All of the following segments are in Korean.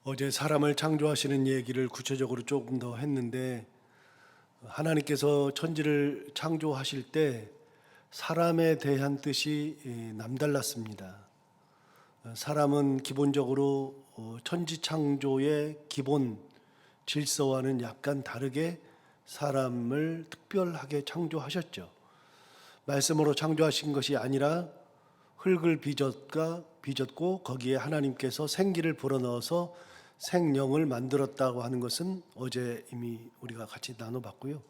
어제 사람을 창조하시는 얘기를 구체적으로 조금 더 했는데, 하나님께서 천지를 창조하실 때 사람에 대한 뜻이 남달랐습니다. 사람은 기본적으로 천지 창조의 기본 질서와는 약간 다르게 사람을 특별하게 창조하셨죠. 말씀으로 창조하신 것이 아니라 흙을 빚었고 거기에 하나님께서 생기를 불어넣어서 생명을 만들었다고 하는 것은 어제 이미 우리가 같이 나눠봤고요.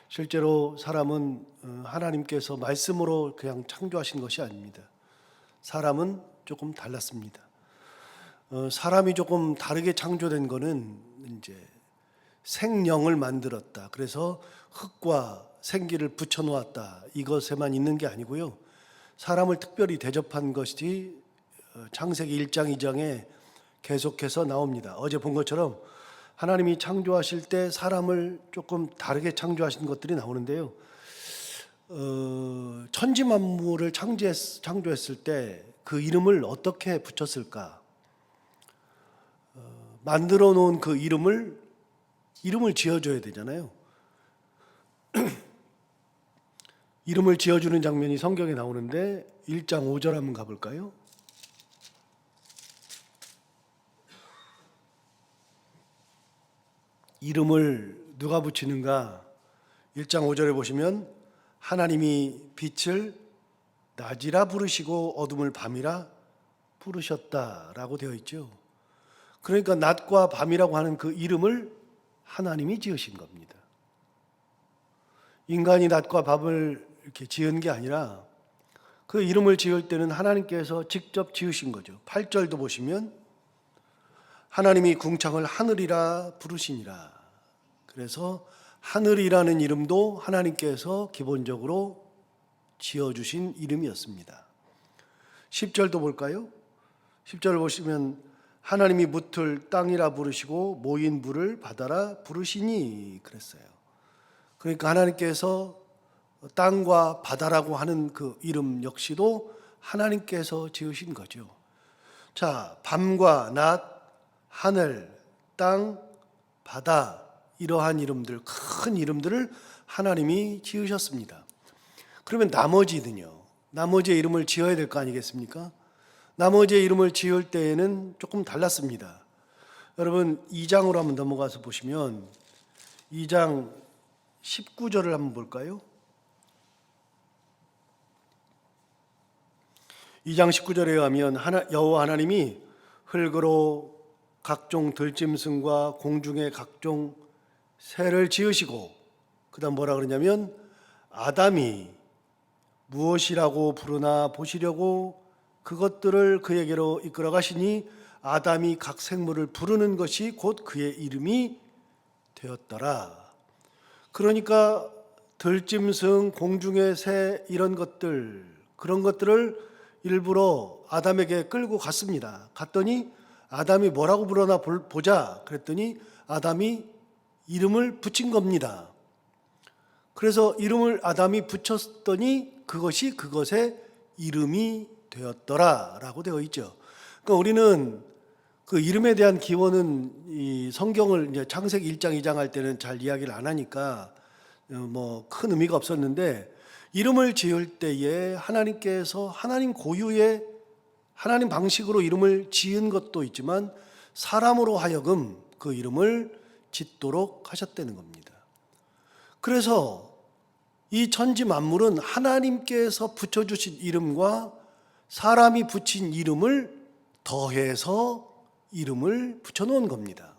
실제로 사람은 하나님께서 말씀으로 그냥 창조하신 것이 아닙니다. 사람은 조금 달랐습니다. 사람이 조금 다르게 창조된 거는 이제 생령을 만들었다. 그래서 흙과 생기를 붙여 놓았다. 이것에만 있는 게 아니고요. 사람을 특별히 대접한 것이 창세기 1장 2장에 계속해서 나옵니다. 어제 본 것처럼 하나님이 창조하실 때 사람을 조금 다르게 창조하신 것들이 나오는데요. 천지 만물을 창조했을 때 그 이름을 어떻게 붙였을까? 만들어 놓은 그 이름을 지어줘야 되잖아요. 이름을 지어주는 장면이 성경에 나오는데 1장 5절 한번 가볼까요? 이름을 누가 붙이는가? 1장 5절에 보시면 하나님이 빛을 낮이라 부르시고 어둠을 밤이라 부르셨다라고 되어 있죠. 그러니까 낮과 밤이라고 하는 그 이름을 하나님이 지으신 겁니다. 인간이 낮과 밤을 이렇게 지은 게 아니라 그 이름을 지을 때는 하나님께서 직접 지으신 거죠. 8절도 보시면 하나님이 궁창을 하늘이라 부르시니라. 그래서 하늘이라는 이름도 하나님께서 기본적으로 지어주신 이름이었습니다. 10절도 볼까요? 10절을 보시면 하나님이 묻을 땅이라 부르시고 모인 물을 바다라 부르시니 그랬어요. 그러니까 하나님께서 땅과 바다라고 하는 그 이름 역시도 하나님께서 지으신 거죠. 자, 밤과 낮, 하늘, 땅, 바다 이러한 이름들, 큰 이름들을 하나님이 지으셨습니다. 그러면 나머지는요? 나머지의 이름을 지어야 될 거 아니겠습니까? 나머지의 이름을 지을 때에는 조금 달랐습니다. 여러분 2장으로 한번 넘어가서 보시면 2장 19절을 한번 볼까요? 2장 19절에 의하면 여호와 하나님이 흙으로 각종 들짐승과 공중의 각종 새를 지으시고 그 다음 뭐라 그러냐면 아담이 무엇이라고 부르나 보시려고 그것들을 그에게로 이끌어 가시니 아담이 각 생물을 부르는 것이 곧 그의 이름이 되었더라. 그러니까 들짐승, 공중의 새 이런 것들 그런 것들을 일부러 아담에게 끌고 갔습니다. 갔더니 아담이 뭐라고 부르나 보자 그랬더니 아담이 이름을 붙인 겁니다. 그래서 이름을 아담이 붙였더니 그것이 그것의 이름이 되었더라라고 되어 있죠. 그러니까 우리는 그 이름에 대한 기원은 이 성경을 이제 창세기 1장 2장 할 때는 잘 이야기를 안 하니까 뭐 큰 의미가 없었는데 이름을 지을 때에 하나님께서 하나님 고유의 하나님 방식으로 이름을 지은 것도 있지만 사람으로 하여금 그 이름을 짓도록 하셨다는 겁니다. 그래서 이 천지 만물은 하나님께서 붙여주신 이름과 사람이 붙인 이름을 더해서 이름을 붙여놓은 겁니다.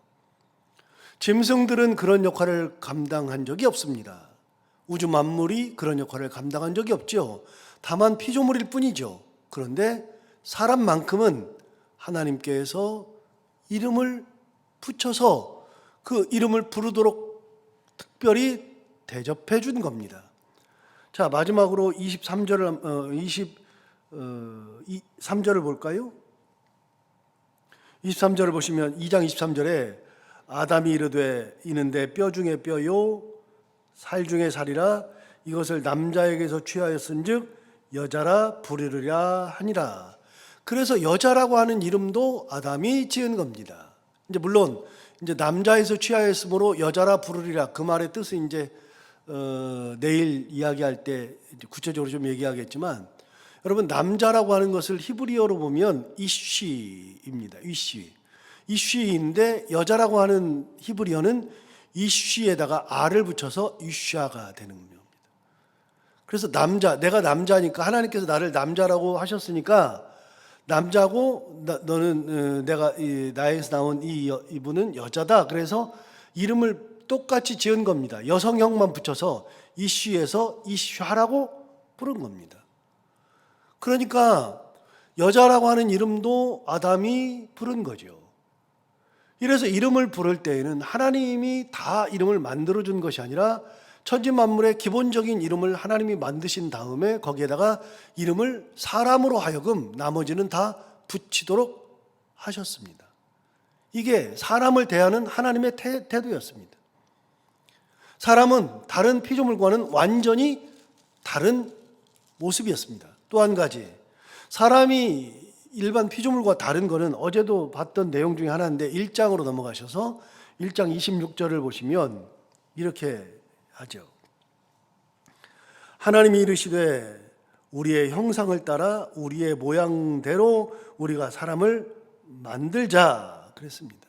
짐승들은 그런 역할을 감당한 적이 없습니다. 우주 만물이 그런 역할을 감당한 적이 없죠. 다만 피조물일 뿐이죠. 그런데 사람만큼은 하나님께서 이름을 붙여서 그 이름을 부르도록 특별히 대접해 준 겁니다. 자, 마지막으로 23절을 볼까요? 23절을 보시면 2장 23절에 아담이 이르되 이는 내 뼈 중에 뼈요 살 중에 살이라 이것을 남자에게서 취하였은즉 여자라 부르리라 하니라. 그래서 여자라고 하는 이름도 아담이 지은 겁니다. 물론 이제 남자에서 취하였으므로 여자라 부르리라 그 말의 뜻은 이제 내일 이야기할 때 이제 구체적으로 좀 얘기하겠지만, 여러분 남자라고 하는 것을 히브리어로 보면 이쉬입니다. 이쉬인데 여자라고 하는 히브리어는 이쉬에다가 r을 붙여서 이샤가 되는 겁니다. 그래서 내가 남자니까 하나님께서 나를 남자라고 하셨으니까 남자고 너는 내가 나에서 나온 이분은 여자다. 그래서 이름을 똑같이 지은 겁니다. 여성형만 붙여서 이쉬에서 이샤라고 부른 겁니다. 그러니까 여자라고 하는 이름도 아담이 부른 거죠. 이래서 이름을 부를 때에는 하나님이 다 이름을 만들어준 것이 아니라 천지만물의 기본적인 이름을 하나님이 만드신 다음에 거기에다가 이름을 사람으로 하여금 나머지는 다 붙이도록 하셨습니다. 이게 사람을 대하는 하나님의 태도였습니다. 사람은 다른 피조물과는 완전히 다른 모습이었습니다. 또 한 가지, 사람이 일반 피조물과 다른 것은 어제도 봤던 내용 중에 하나인데 1장으로 넘어가셔서 1장 26절을 보시면 이렇게 하죠. 하나님이 이르시되 우리의 형상을 따라 우리의 모양대로 우리가 사람을 만들자 그랬습니다.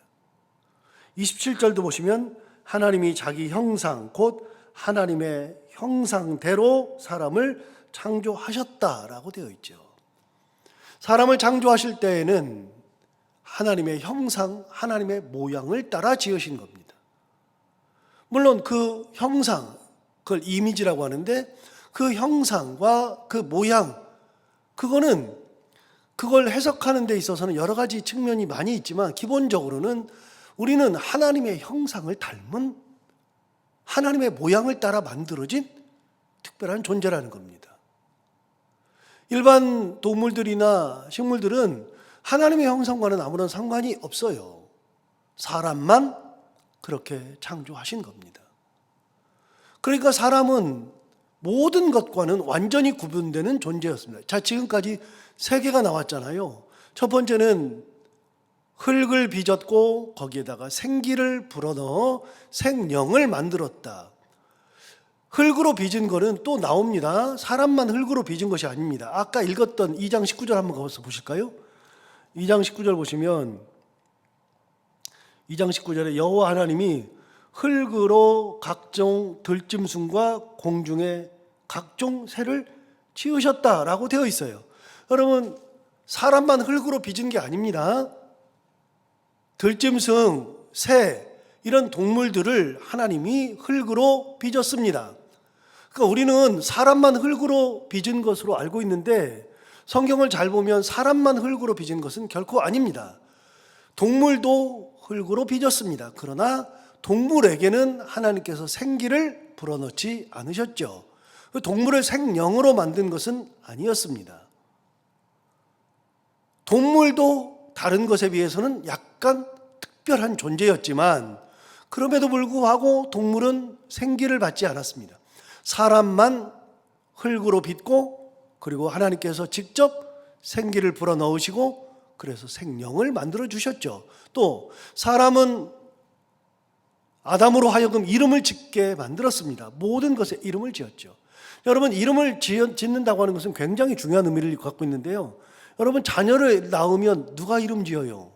27절도 보시면 하나님이 자기 형상 곧 하나님의 형상대로 사람을 창조하셨다라고 되어 있죠. 사람을 창조하실 때에는 하나님의 형상, 하나님의 모양을 따라 지으신 겁니다. 물론 그 형상, 그걸 이미지라고 하는데 그 형상과 그 모양, 그걸 해석하는 데 있어서는 여러 가지 측면이 많이 있지만 기본적으로는 우리는 하나님의 형상을 닮은 하나님의 모양을 따라 만들어진 특별한 존재라는 겁니다. 일반 동물들이나 식물들은 하나님의 형상과는 아무런 상관이 없어요. 사람만 그렇게 창조하신 겁니다. 그러니까 사람은 모든 것과는 완전히 구분되는 존재였습니다. 자, 지금까지 세 개가 나왔잖아요. 첫 번째는 흙을 빚었고 거기에다가 생기를 불어넣어 생명을 만들었다. 흙으로 빚은 거는 또 나옵니다. 사람만 흙으로 빚은 것이 아닙니다. 아까 읽었던 2장 19절 한번 가서 보실까요? 2장 19절 보시면 2장 19절에 여호와 하나님이 흙으로 각종 들짐승과 공중의 각종 새를 지으셨다라고 되어 있어요. 여러분, 사람만 흙으로 빚은 게 아닙니다. 들짐승, 새 이런 동물들을 하나님이 흙으로 빚었습니다. 그러니까 우리는 사람만 흙으로 빚은 것으로 알고 있는데 성경을 잘 보면 사람만 흙으로 빚은 것은 결코 아닙니다. 동물도 흙으로 빚었습니다. 그러나 동물에게는 하나님께서 생기를 불어넣지 않으셨죠. 동물을 생명으로 만든 것은 아니었습니다. 동물도 다른 것에 비해서는 약간 특별한 존재였지만 그럼에도 불구하고 동물은 생기를 받지 않았습니다. 사람만 흙으로 빚고 그리고 하나님께서 직접 생기를 불어넣으시고 그래서 생명을 만들어 주셨죠. 또 사람은 아담으로 하여금 이름을 짓게 만들었습니다. 모든 것에 이름을 지었죠. 여러분, 이름을 짓는다고 하는 것은 굉장히 중요한 의미를 갖고 있는데요. 여러분, 자녀를 낳으면 누가 이름 지어요?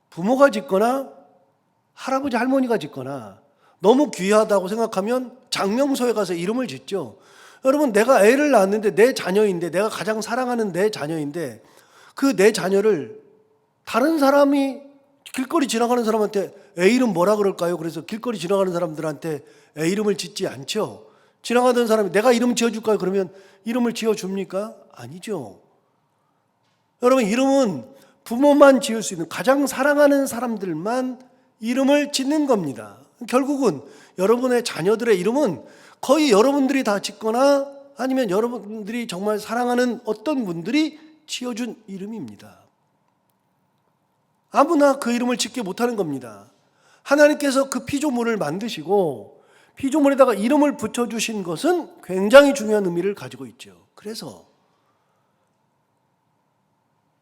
부모가 짓거나 할아버지 할머니가 짓거나 너무 귀하다고 생각하면 장명소에 가서 이름을 짓죠. 여러분, 내가 애를 낳았는데 내 자녀인데, 내가 가장 사랑하는 내 자녀인데 그 내 자녀를 다른 사람이 길거리 지나가는 사람한테 애 이름 뭐라 그럴까요? 그래서 길거리 지나가는 사람들한테 애 이름을 짓지 않죠. 지나가던 사람이 내가 이름 지어줄까요? 그러면 이름을 지어줍니까? 아니죠. 여러분, 이름은 부모만 지을 수 있는, 가장 사랑하는 사람들만 이름을 짓는 겁니다. 결국은 여러분의 자녀들의 이름은 거의 여러분들이 다 짓거나 아니면 여러분들이 정말 사랑하는 어떤 분들이 지어준 이름입니다. 아무나 그 이름을 짓게 못하는 겁니다. 하나님께서 그 피조물을 만드시고 피조물에다가 이름을 붙여주신 것은 굉장히 중요한 의미를 가지고 있죠. 그래서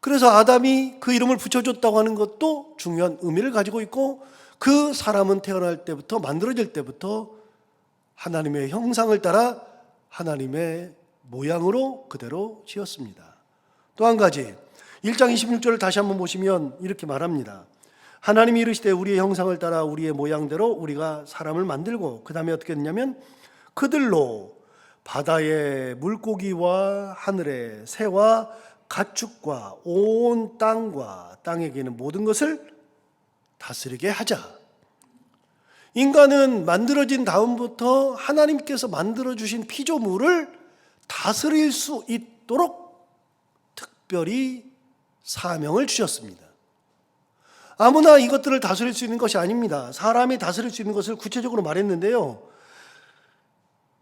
그래서 아담이 그 이름을 붙여줬다고 하는 것도 중요한 의미를 가지고 있고, 그 사람은 태어날 때부터, 만들어질 때부터 하나님의 형상을 따라 하나님의 모양으로 그대로 지었습니다. 또 한 가지, 1장 26절을 다시 한번 보시면 이렇게 말합니다. 하나님이 이르시되 우리의 형상을 따라 우리의 모양대로 우리가 사람을 만들고, 그 다음에 어떻게 했냐면 그들로 바다의 물고기와 하늘의 새와 가축과 온 땅과 땅에 기는 모든 것을 다스리게 하자. 인간은 만들어진 다음부터 하나님께서 만들어주신 피조물을 다스릴 수 있도록 특별히 사명을 주셨습니다. 아무나 이것들을 다스릴 수 있는 것이 아닙니다. 사람이 다스릴 수 있는 것을 구체적으로 말했는데요.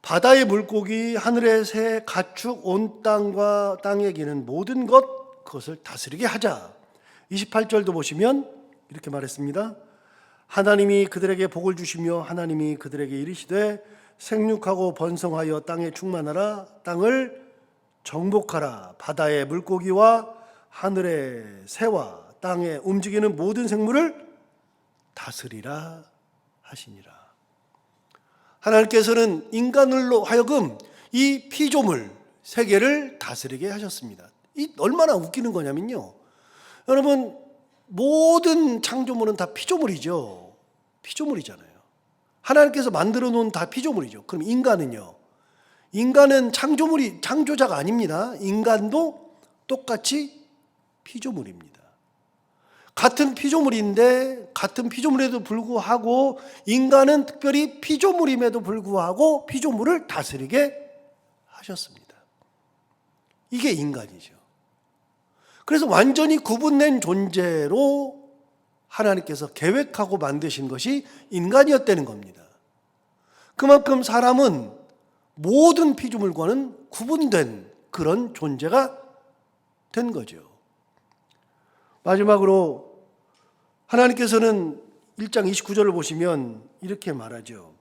바다의 물고기, 하늘의 새, 가축, 온 땅과 땅에 기는 모든 것, 그것을 다스리게 하자. 28절도 보시면 이렇게 말했습니다. 하나님이 그들에게 복을 주시며 하나님이 그들에게 이르시되 생육하고 번성하여 땅에 충만하라. 땅을 정복하라. 바다의 물고기와 하늘의 새와 땅에 움직이는 모든 생물을 다스리라 하시니라. 하나님께서는 인간으로 하여금 이 피조물 세계를 다스리게 하셨습니다. 이 얼마나 웃기는 거냐면요. 여러분, 모든 창조물은 다 피조물이죠. 피조물이잖아요. 하나님께서 만들어 놓은 다 피조물이죠. 그럼 인간은요? 인간은 창조자가 아닙니다. 인간도 똑같이 피조물입니다. 같은 피조물인데, 같은 피조물에도 불구하고 인간은 특별히 피조물임에도 불구하고 피조물을 다스리게 하셨습니다. 이게 인간이죠. 그래서 완전히 구분된 존재로 하나님께서 계획하고 만드신 것이 인간이었다는 겁니다. 그만큼 사람은 모든 피조물과는 구분된 그런 존재가 된 거죠. 마지막으로 하나님께서는 1장 29절을 보시면 이렇게 말하죠.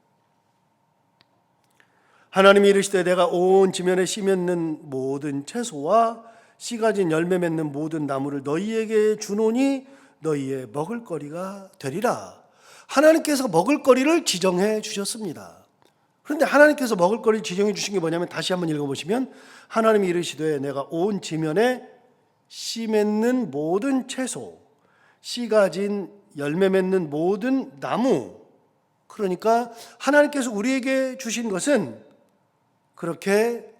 하나님이 이르시되 내가 온 지면에 씨 맺는 모든 채소와 씨 가진 열매 맺는 모든 나무를 너희에게 주노니 너희의 먹을거리가 되리라. 하나님께서 먹을거리를 지정해 주셨습니다. 그런데 하나님께서 먹을거리를 지정해 주신 게 뭐냐면, 다시 한번 읽어보시면 하나님이 이르시되 내가 온 지면에 씨 맺는 모든 채소, 씨 가진 열매 맺는 모든 나무, 그러니까 하나님께서 우리에게 주신 것은 그렇게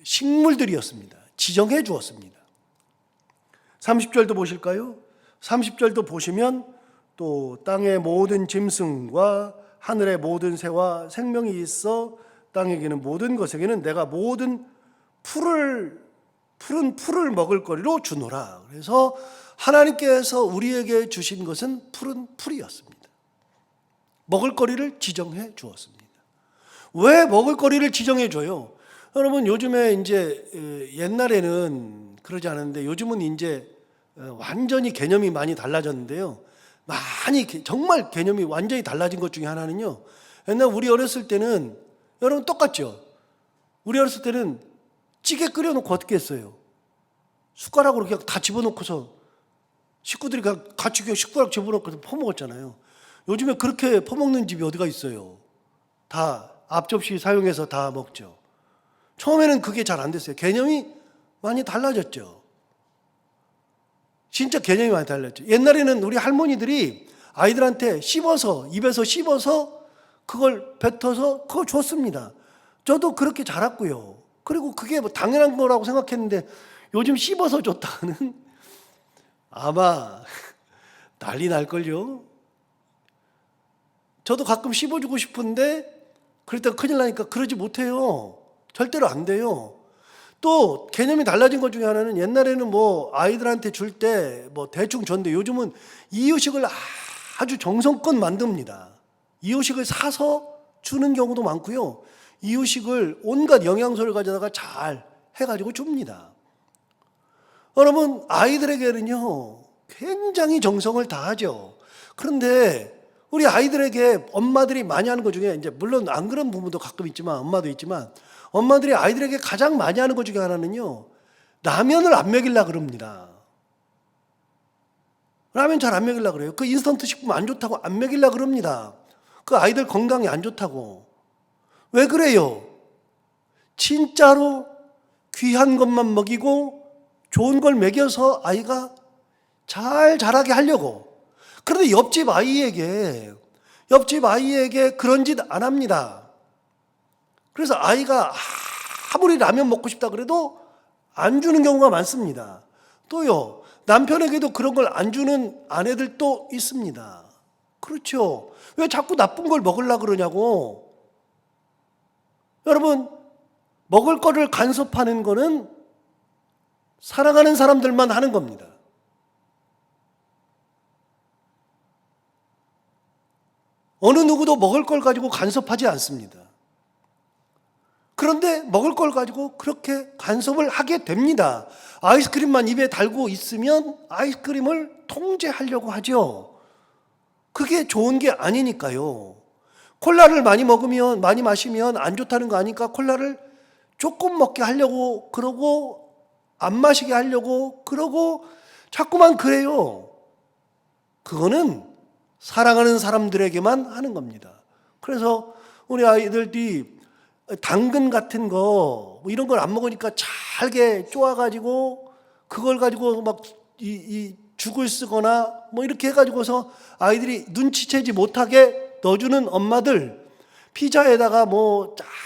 식물들이었습니다. 지정해 주었습니다. 30절도 보실까요? 30절도 보시면 또 땅의 모든 짐승과 하늘의 모든 새와 생명이 있어 땅에 기는 모든 것에게는 내가 모든 푸른 풀을 먹을 거리로 주노라. 그래서 하나님께서 우리에게 주신 것은 푸른 풀이었습니다. 먹을 거리를 지정해 주었습니다. 왜 먹을 거리를 지정해 줘요? 여러분, 요즘에 이제 옛날에는 그러지 않았는데 요즘은 이제 완전히 개념이 많이 달라졌는데요. 정말 개념이 완전히 달라진 것 중에 하나는요. 옛날 우리 어렸을 때는, 여러분 똑같죠? 우리 어렸을 때는 찌개 끓여놓고 어떻게 했어요? 숟가락으로 그냥 다 집어넣고서 식구들이 같이 그냥 숟가락 집어넣고서 퍼먹었잖아요. 요즘에 그렇게 퍼먹는 집이 어디가 있어요? 다 앞접시 사용해서 다 먹죠. 처음에는 그게 잘 안 됐어요. 개념이 많이 달라졌죠. 진짜 개념이 많이 달랐죠. 옛날에는 우리 할머니들이 아이들한테 입에서 씹어서 그걸 뱉어서 그걸 줬습니다. 저도 그렇게 자랐고요. 그리고 그게 뭐 당연한 거라고 생각했는데 요즘 씹어서 줬다는 아마 난리 날걸요. 저도 가끔 씹어주고 싶은데 그랬다가 큰일 나니까 그러지 못해요. 절대로 안 돼요. 또 개념이 달라진 것 중에 하나는, 옛날에는 뭐 아이들한테 줄 때 뭐 대충 줬는데 요즘은 이유식을 아주 정성껏 만듭니다. 이유식을 사서 주는 경우도 많고요. 이유식을 온갖 영양소를 가져다가 잘 해가지고 줍니다. 여러분, 아이들에게는요 굉장히 정성을 다하죠. 그런데 우리 아이들에게 엄마들이 많이 하는 것 중에, 이제 물론 안 그런 부분도 가끔 있지만, 엄마도 있지만, 엄마들이 아이들에게 가장 많이 하는 것 중에 하나는요, 라면을 안 먹이려고 그럽니다. 라면 잘 안 먹이려고 그래요. 그 인스턴트 식품 안 좋다고 안 먹이려고 그럽니다. 그 아이들 건강에 안 좋다고. 왜 그래요? 진짜로 귀한 것만 먹이고 좋은 걸 먹여서 아이가 잘 자라게 하려고. 그런데 옆집 아이에게 그런 짓 안 합니다. 그래서 아이가 아무리 라면 먹고 싶다 그래도 안 주는 경우가 많습니다. 또요, 남편에게도 그런 걸 안 주는 아내들도 있습니다. 그렇죠. 왜 자꾸 나쁜 걸 먹으려고 그러냐고. 여러분, 먹을 거를 간섭하는 거는 사랑하는 사람들만 하는 겁니다. 어느 누구도 먹을 걸 가지고 간섭하지 않습니다. 그런데 먹을 걸 가지고 그렇게 간섭을 하게 됩니다. 아이스크림만 입에 달고 있으면 아이스크림을 통제하려고 하죠. 그게 좋은 게 아니니까요. 콜라를 많이 마시면 안 좋다는 거 아니까 콜라를 조금 먹게 하려고 그러고 안 마시게 하려고 그러고 자꾸만 그래요. 그거는 사랑하는 사람들에게만 하는 겁니다. 그래서 우리 아이들이 당근 같은 거 이런 걸 안 먹으니까 잘게 쪼아가지고 그걸 가지고 막 이 죽을 쓰거나 이렇게 해가지고서 아이들이 눈치채지 못하게 넣어주는 엄마들, 피자에다가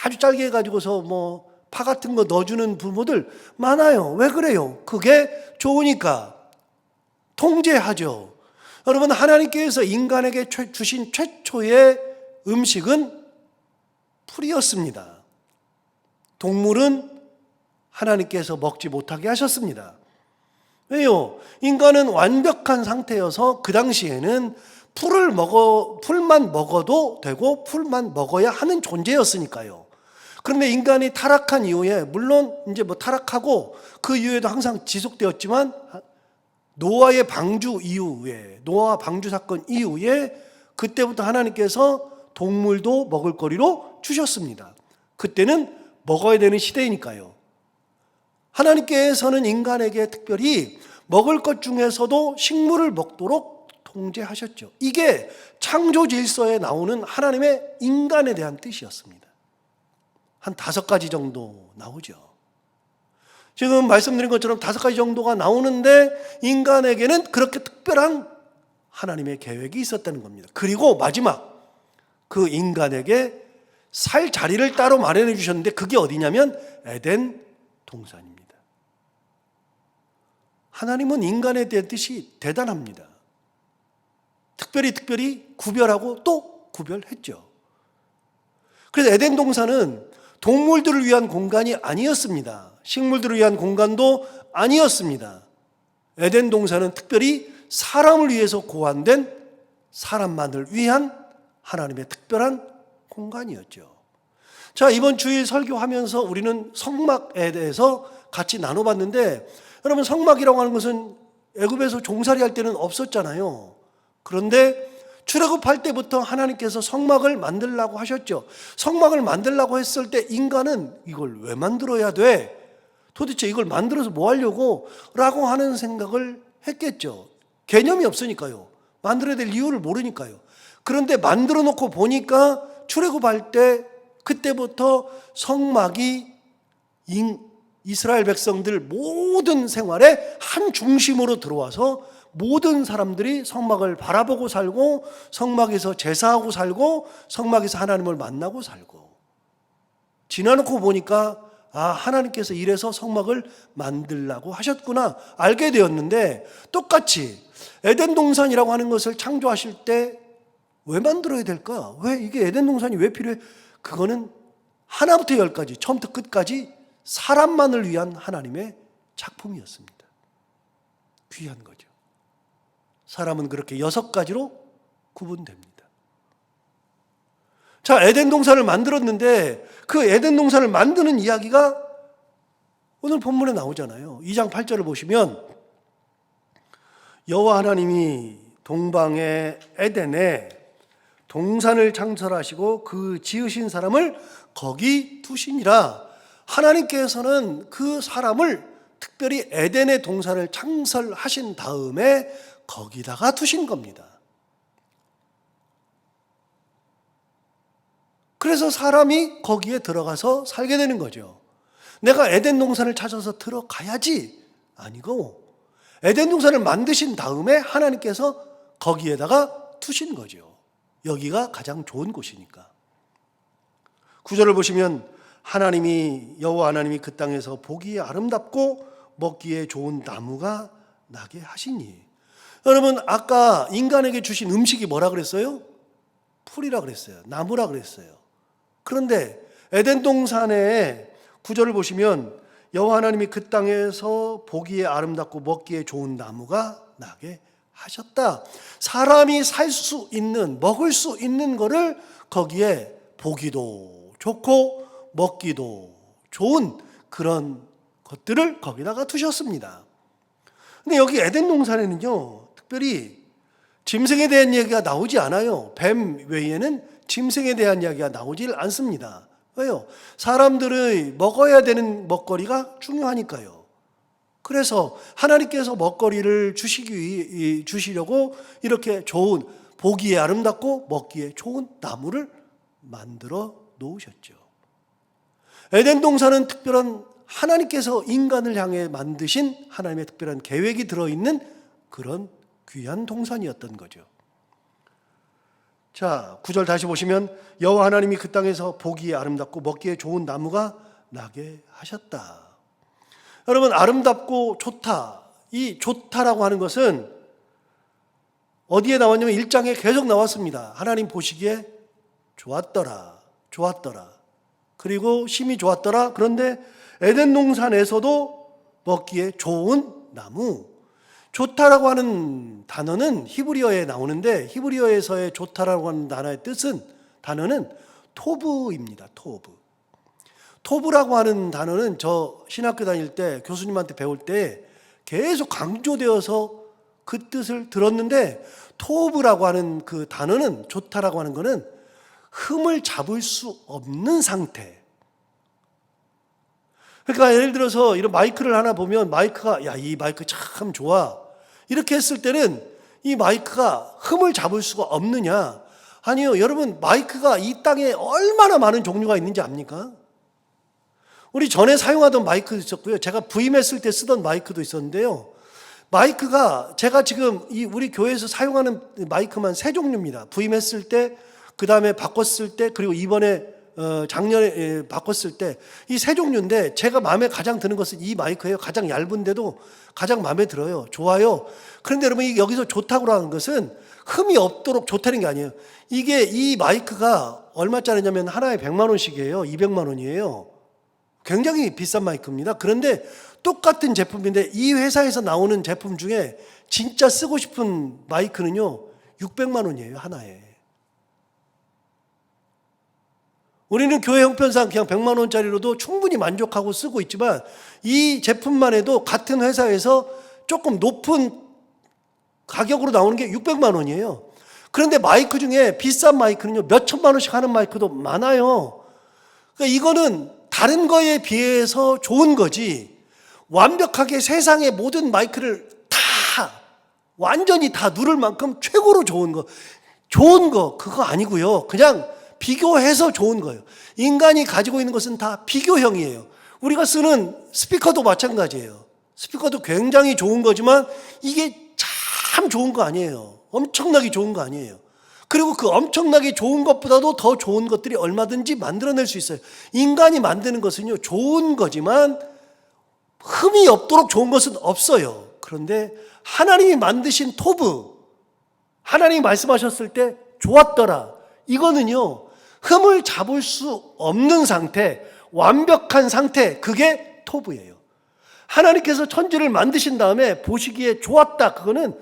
아주 짧게 해가지고서 파 같은 거 넣어주는 부모들 많아요. 왜 그래요? 그게 좋으니까. 통제하죠. 여러분, 하나님께서 인간에게 주신 최초의 음식은 풀이었습니다. 동물은 하나님께서 먹지 못하게 하셨습니다. 왜요? 인간은 완벽한 상태여서 그 당시에는 풀만 먹어도 되고 풀만 먹어야 하는 존재였으니까요. 그런데 인간이 타락한 이후에, 물론 이제 타락하고 그 이후에도 항상 지속되었지만 노아의 방주 이후에, 노아 방주 사건 이후에 그때부터 하나님께서 동물도 먹을거리로 주셨습니다. 그때는 먹어야 되는 시대이니까요. 하나님께서는 인간에게 특별히 먹을 것 중에서도 식물을 먹도록 통제하셨죠. 이게 창조 질서에 나오는 하나님의 인간에 대한 뜻이었습니다. 한 5가지 정도 나오죠. 지금 말씀드린 것처럼 5가지 정도가 나오는데 인간에게는 그렇게 특별한 하나님의 계획이 있었다는 겁니다. 그리고 마지막, 그 인간에게 살 자리를 따로 마련해 주셨는데 그게 어디냐면 에덴 동산입니다. 하나님은 인간에 대한 뜻이 대단합니다. 특별히 구별하고 또 구별했죠. 그래서 에덴 동산은 동물들을 위한 공간이 아니었습니다. 식물들을 위한 공간도 아니었습니다. 에덴 동산은 특별히 사람을 위해서 고안된, 사람만을 위한 하나님의 특별한 공간이었죠. 자, 이번 주일 설교하면서 우리는 성막에 대해서 같이 나눠봤는데, 여러분, 성막이라고 하는 것은 애굽에서 종살이 할 때는 없었잖아요. 그런데 출애굽할 때부터 하나님께서 성막을 만들라고 하셨죠. 성막을 만들라고 했을 때 인간은 이걸 왜 만들어야 돼? 도대체 이걸 만들어서 뭐 하려고? 라고 하는 생각을 했겠죠. 개념이 없으니까요. 만들어야 될 이유를 모르니까요. 그런데 만들어 놓고 보니까 출애굽할 때 그때부터 성막이 이스라엘 백성들 모든 생활의 한 중심으로 들어와서 모든 사람들이 성막을 바라보고 살고 성막에서 제사하고 살고 성막에서 하나님을 만나고 살고, 지나놓고 보니까 하나님께서 이래서 성막을 만들라고 하셨구나 알게 되었는데, 똑같이 에덴 동산이라고 하는 것을 창조하실 때 왜 만들어야 될까? 왜 이게 에덴 동산이 왜 필요해? 그거는 하나부터 열까지, 처음부터 끝까지 사람만을 위한 하나님의 작품이었습니다. 귀한 거죠. 사람은 그렇게 6가지로 구분됩니다. 자, 에덴 동산을 만들었는데 그 에덴 동산을 만드는 이야기가 오늘 본문에 나오잖아요. 2장 8절을 보시면 여호와 하나님이 동방의 에덴에 동산을 창설하시고 그 지으신 사람을 거기 두시니라. 하나님께서는 그 사람을 특별히 에덴의 동산을 창설하신 다음에 거기다가 두신 겁니다. 그래서 사람이 거기에 들어가서 살게 되는 거죠. 내가 에덴 동산을 찾아서 들어가야지 아니고 에덴 동산을 만드신 다음에 하나님께서 거기에다가 두신 거죠. 여기가 가장 좋은 곳이니까. 9절을 보시면 여호와 하나님이 그 땅에서 보기에 아름답고 먹기에 좋은 나무가 나게 하시니. 여러분, 아까 인간에게 주신 음식이 뭐라 그랬어요? 풀이라 그랬어요. 나무라 그랬어요. 그런데 에덴 동산의 9절을 보시면 여호와 하나님이 그 땅에서 보기에 아름답고 먹기에 좋은 나무가 나게 하셨다. 사람이 살 수 있는, 먹을 수 있는 거를 거기에 보기도 좋고 먹기도 좋은 그런 것들을 거기다가 두셨습니다. 근데 여기 에덴 동산에는요, 특별히 짐승에 대한 얘기가 나오지 않아요. 뱀 외에는 짐승에 대한 이야기가 나오질 않습니다. 왜요? 사람들의 먹어야 되는 먹거리가 중요하니까요. 그래서 하나님께서 먹거리를 주시려고 이렇게 좋은, 보기에 아름답고 먹기에 좋은 나무를 만들어 놓으셨죠. 에덴 동산은 특별한 하나님께서 인간을 향해 만드신 하나님의 특별한 계획이 들어있는 그런 귀한 동산이었던 거죠. 자, 9절 다시 보시면 여호와 하나님이 그 땅에서 보기에 아름답고 먹기에 좋은 나무가 나게 하셨다. 여러분, 아름답고 좋다. 이 좋다라고 하는 것은 어디에 나왔냐면 1장에 계속 나왔습니다. 하나님 보시기에 좋았더라. 좋았더라. 그리고 심히 좋았더라. 그런데 에덴 동산에서도 먹기에 좋은 나무. 좋다라고 하는 단어는 히브리어에 나오는데 히브리어에서의 좋다라고 하는 단어는 토브입니다. 토브라고 하는 단어는 저 신학교 다닐 때 교수님한테 배울 때 계속 강조되어서 그 뜻을 들었는데, 토브라고 하는 그 단어는, 좋다라고 하는 거는 흠을 잡을 수 없는 상태. 그러니까 예를 들어서 이런 마이크를 하나 보면 마이크가, 야, 이 마이크 참 좋아, 이렇게 했을 때는 이 마이크가 흠을 잡을 수가 없느냐? 아니요. 여러분, 마이크가 이 땅에 얼마나 많은 종류가 있는지 압니까? 우리 전에 사용하던 마이크도 있었고요. 제가 부임했을 때 쓰던 마이크도 있었는데요. 마이크가 제가 지금 우리 교회에서 사용하는 마이크만 3종류입니다. 부임했을 때, 그 다음에 바꿨을 때, 그리고 이번에 작년에 바꿨을 때, 이 3종류인데 제가 마음에 가장 드는 것은 이 마이크예요. 가장 얇은데도 가장 마음에 들어요. 좋아요. 그런데 여러분, 여기서 좋다고 하는 것은 흠이 없도록 좋다는 게 아니에요. 이 마이크가 얼마짜리냐면 하나에 100만 원씩이에요. 200만 원이에요. 굉장히 비싼 마이크입니다. 그런데 똑같은 제품인데 이 회사에서 나오는 제품 중에 진짜 쓰고 싶은 마이크는요, 600만 원이에요. 하나에. 우리는 교회 형편상 그냥 100만 원짜리로도 충분히 만족하고 쓰고 있지만 이 제품만 해도 같은 회사에서 조금 높은 가격으로 나오는 게 600만 원이에요. 그런데 마이크 중에 비싼 마이크는요, 몇 천만 원씩 하는 마이크도 많아요. 그러니까 이거는 다른 거에 비해서 좋은 거지, 완벽하게 세상의 모든 마이크를 다 완전히 다 누를 만큼 최고로 좋은 거 그거 아니고요. 그냥 비교해서 좋은 거예요. 인간이 가지고 있는 것은 다 비교형이에요. 우리가 쓰는 스피커도 마찬가지예요. 스피커도 굉장히 좋은 거지만 이게 참 좋은 거 아니에요. 엄청나게 좋은 거 아니에요. 그리고 그 엄청나게 좋은 것보다도 더 좋은 것들이 얼마든지 만들어낼 수 있어요. 인간이 만드는 것은요, 좋은 거지만 흠이 없도록 좋은 것은 없어요. 그런데 하나님이 만드신 토브, 하나님이 말씀하셨을 때 좋았더라, 이거는요, 흠을 잡을 수 없는 상태, 완벽한 상태, 그게 토브예요. 하나님께서 천지를 만드신 다음에 보시기에 좋았다, 그거는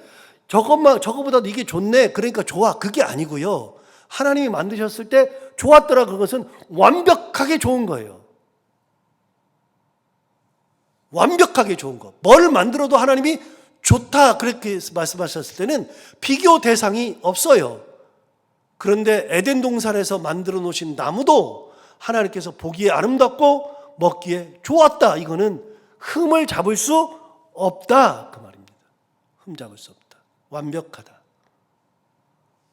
저거보다도 이게 좋네, 그러니까 좋아, 그게 아니고요. 하나님이 만드셨을 때 좋았더라, 그것은 완벽하게 좋은 거예요. 완벽하게 좋은 거. 뭘 만들어도 하나님이 좋다 그렇게 말씀하셨을 때는 비교 대상이 없어요. 그런데 에덴 동산에서 만들어 놓으신 나무도 하나님께서 보기에 아름답고 먹기에 좋았다, 이거는 흠을 잡을 수 없다 그 말입니다. 흠 잡을 수 없다. 완벽하다.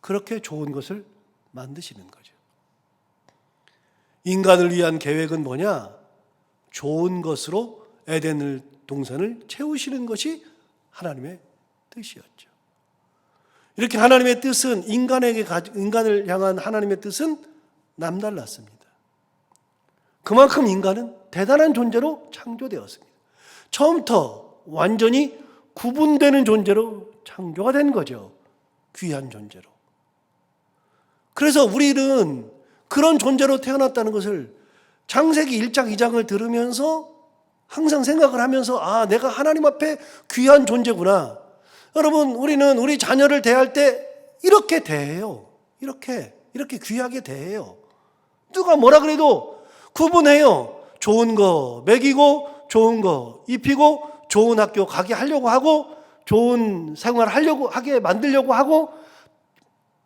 그렇게 좋은 것을 만드시는 거죠. 인간을 위한 계획은 뭐냐? 좋은 것으로 에덴 동산을 채우시는 것이 하나님의 뜻이었죠. 이렇게 하나님의 뜻은 인간을 향한 하나님의 뜻은 남달랐습니다. 그만큼 인간은 대단한 존재로 창조되었습니다. 처음부터 완전히 구분되는 존재로 창조가 된 거죠. 귀한 존재로. 그래서 우리는 그런 존재로 태어났다는 것을 창세기 1장 2장을 들으면서 항상 생각을 하면서 내가 하나님 앞에 귀한 존재구나. 여러분, 우리는 우리 자녀를 대할 때 이렇게 대해요. 이렇게 귀하게 대해요. 누가 뭐라 그래도 구분해요. 좋은 거 먹이고 좋은 거 입히고 좋은 학교 가게 하려고 하고 좋은 생활 하게 만들려고 하고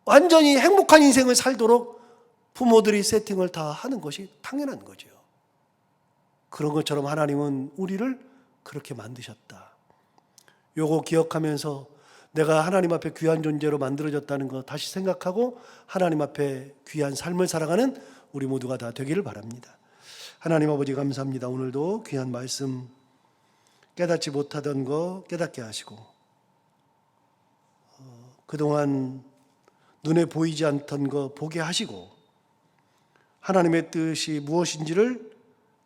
완전히 행복한 인생을 살도록 부모들이 세팅을 다 하는 것이 당연한 거죠. 그런 것처럼 하나님은 우리를 그렇게 만드셨다. 요거 기억하면서 내가 하나님 앞에 귀한 존재로 만들어졌다는 거 다시 생각하고 하나님 앞에 귀한 삶을 살아가는 우리 모두가 다 되기를 바랍니다. 하나님 아버지 감사합니다. 오늘도 귀한 말씀 깨닫지 못하던 거 깨닫게 하시고 그동안 눈에 보이지 않던 거 보게 하시고 하나님의 뜻이 무엇인지를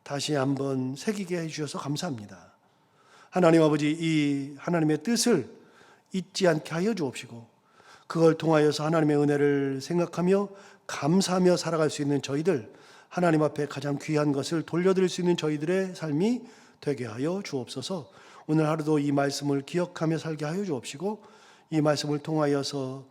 다시 한번 새기게 해주셔서 감사합니다. 하나님 아버지, 이 하나님의 뜻을 잊지 않게 하여 주옵시고 그걸 통하여서 하나님의 은혜를 생각하며 감사하며 살아갈 수 있는 저희들, 하나님 앞에 가장 귀한 것을 돌려드릴 수 있는 저희들의 삶이 되게 하여 주옵소서. 오늘 하루도 이 말씀을 기억하며 살게 하여 주옵시고 이 말씀을 통하여서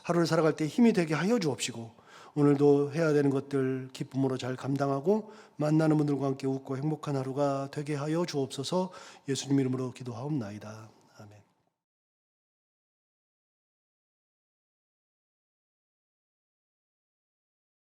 하루를 살아갈 때 힘이 되게 하여 주옵시고 오늘도 해야 되는 것들 기쁨으로 잘 감당하고 만나는 분들과 함께 웃고 행복한 하루가 되게 하여 주옵소서. 예수님 이름으로 기도하옵나이다.